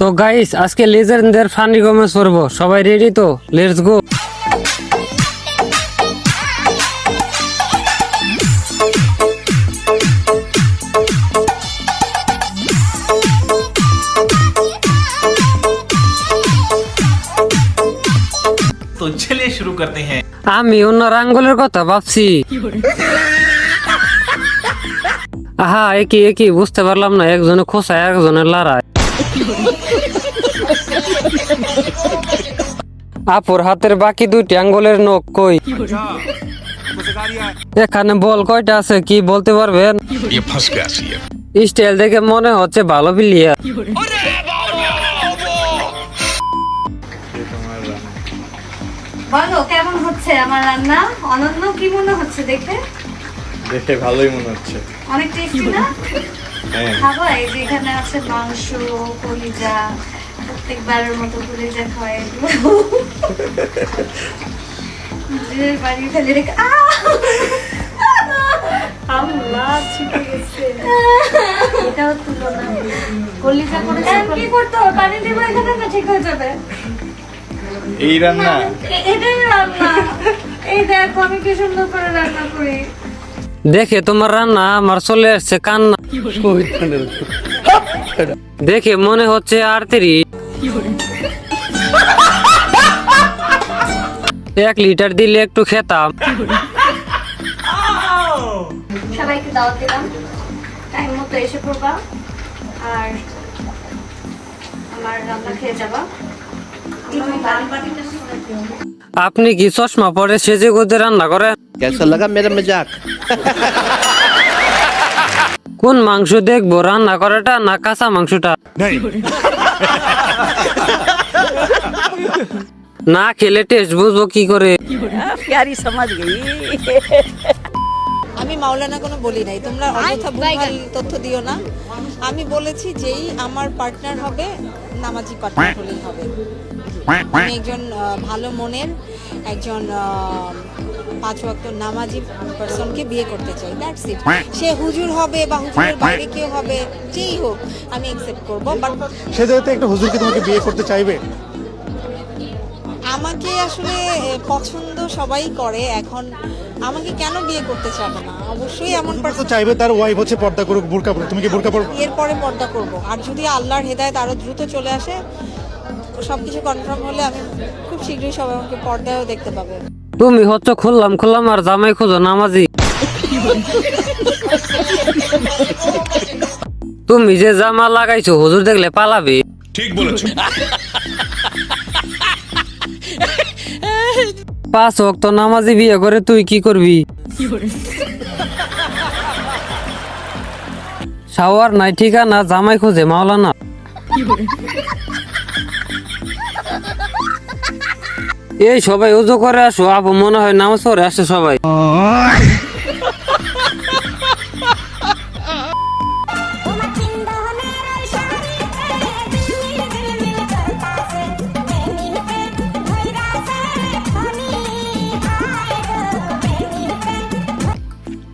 তো গাইস আজকে লেজেন্ডদের ফানি গেমে করব, সবাই রেডি তো? Let's go. तो चलिए शुरू करते हैं। আমি অন্য আঙ্গুলের কথা ভাবছি। আহা, একই একই বুঝতে পারলাম না, একজনে খোসায় একজনের লড়াই। আপুর হাতের বাকি দুইটি আঙ্গুলের নখ কই? এখানে বল কয়টা আছে কি বলতে পারবেন? স্টাইল দেখে মনে হচ্ছে ভালো প্লেয়ার। বলো কেমন হচ্ছে আমার রান্না? অনন্য কি মনে হচ্ছে দেখে? দেখে ভালোই মনে হচ্ছে। অনেক টেস্টি না? হ্যাঁ। খাবো। এই যে এখানে আছে মাংস, কলিজা, প্রত্যেকবারের মতো কলিজা খাওয়াই নিজের বাড়ি ফেলে রেখে আল্লাহ ছিটে গেছে। এটাও তুলো না। কলিজা করে কি করতে হবে? পানি দেবো এখানে, না ঠিক হয়ে যাবে। এই রান্না এটাই রান্না। এই দেখো আমি কি সুন্দর করে রান্না করি। দেখে তোমার রান্না আমার চলে আসছে কান্না। দেখে মনে হচ্ছে আরতেরি 1 লিটার দিলে একটু খেতাম। সবাইকে দাওয়াত দিলাম, টাইম মতো এসে পড়বা আর আমার রান্না খেয়ে যাবা। আপনি কি চশমা পরে সেজে গুজে রান্না করেন? कैसा लगा मेरा मजाक? কোন মাংস দেখবো, রান্না করাটা না কাঁচা মাংসটা? না খেলে টেস্ট বুঝবো কি করে? प्यारी समझ गई। আমি মাওলানা কোনো বলি নাই, তোমরা অযথা ভুলভাল তথ্য দিও না। আমি বলেছি যেই আমার পার্টনার হবে নামাজি পার্টনার হলেই হবে। আমি একজন ভালো মনের একজন 5 ওয়াক্ত নামাজি পারসনকে বিয়ে করতে চাই, দ্যাটস ইট। সে হুজুর হবে বা হুজুরের বাইরে কেউ হবে, যেই হোক আমি অ্যাকসেপ্ট করব। বাট সে জায়গাতে একটা হুজুরকে তোমাকে বিয়ে করতে চাইবে? আমাকে আসলে পছন্দ সবাই করে, এখন আমাকে কেন বিয়ে করতে চাবে না? অবশ্যই এমন হুজুর তো চাইবে তার ওয়াইফ হচ্ছে পর্দা করুক, বোরকা পরুক। তুমি কি বোরকা পরবে? এরপরে পর্দা করব। আর যদি আল্লাহর হেদায়েত আরো দ্রুত চলে আসে, সবকিছু কনফার্ম হলে আমি খুব শীঘ্রই সবাই আমাকে পর্দায়ও দেখতে পাবে। তুমি হচ্ছে খুললাম আর জামাই খুঁজো নামাজি। তুমি যে জামা লাগাইছো হুজুর দেখলে পালাবে। ठीक बोलेছো। 5 ওয়াক্ত নামাজি বিয়ে করে তুই কি করবি? শাওয়ার নাই, ঠিকানা, জামাই খুঁজে মাওলানা। এই সবাই উজু করে আসো, আপু মনে হয় নামাজ পড়ে আসছে সবাই।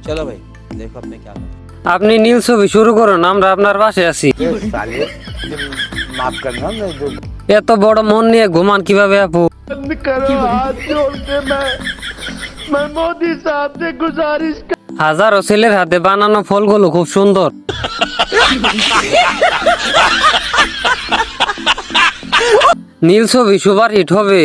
चलो भाई देखो अब मैं क्या करूं। আপনি নীল ছবি শুরু করুন, আমরা আপনার পাশে আছি। साले माफ करना, मैं जो এত বড় মন নিয়ে ঘুমান কিভাবে আপু? হাজারো ছেলের হাতে বানানো ফলগুলো খুব সুন্দর। নীল ছবি সুপার হিট হবে।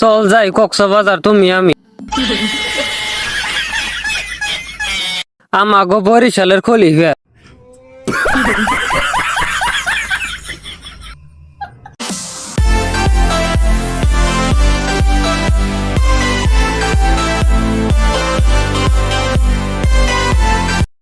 চল যাই কক্সবাজার, তুমি আমি। আমাগো বরিশালের খলিফা।